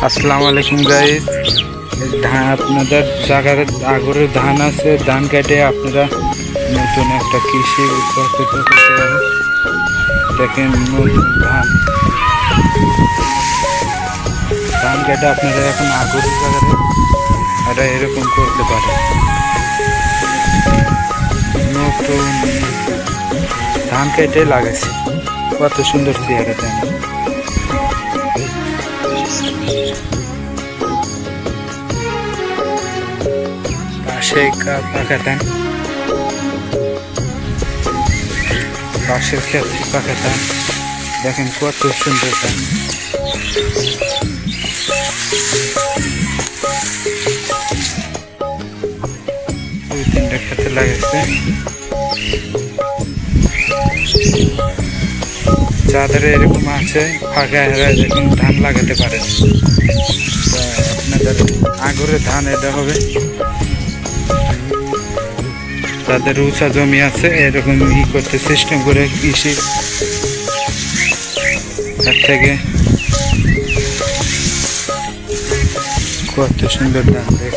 আসসালামু আলাইকুম গাইস। ধান আপনাদের জায়গার আগরে ধান আছে, ধান কেটে আপনারা নতুন একটা কৃষি করতে পারেন। দেখেন নতুন ধান ধান কেটে আপনারা এখন আগরে জায়গায় এটা এরকম করতে পারেন। নতুন ধান কেটে লাগাইছে, কত সুন্দর চেহারা দেন। পাশে পাকাতান, পাশের ক্ষেত্রে পাকাতান, দেখেন কত সুন্দর ধান। দুই তিনটা ক্ষেত্রে লাগাইছে। যাদের এরকম আছে ফাঁকা হেরা যখন ধান লাগাতে পারেন, আপনাদের আগরে ধান এটা হবে। তাদের উঁচা জমি আছে এরকম করতে সিস্টেম করে কৃষি, তার থেকে কত সুন্দর ধান দেখ।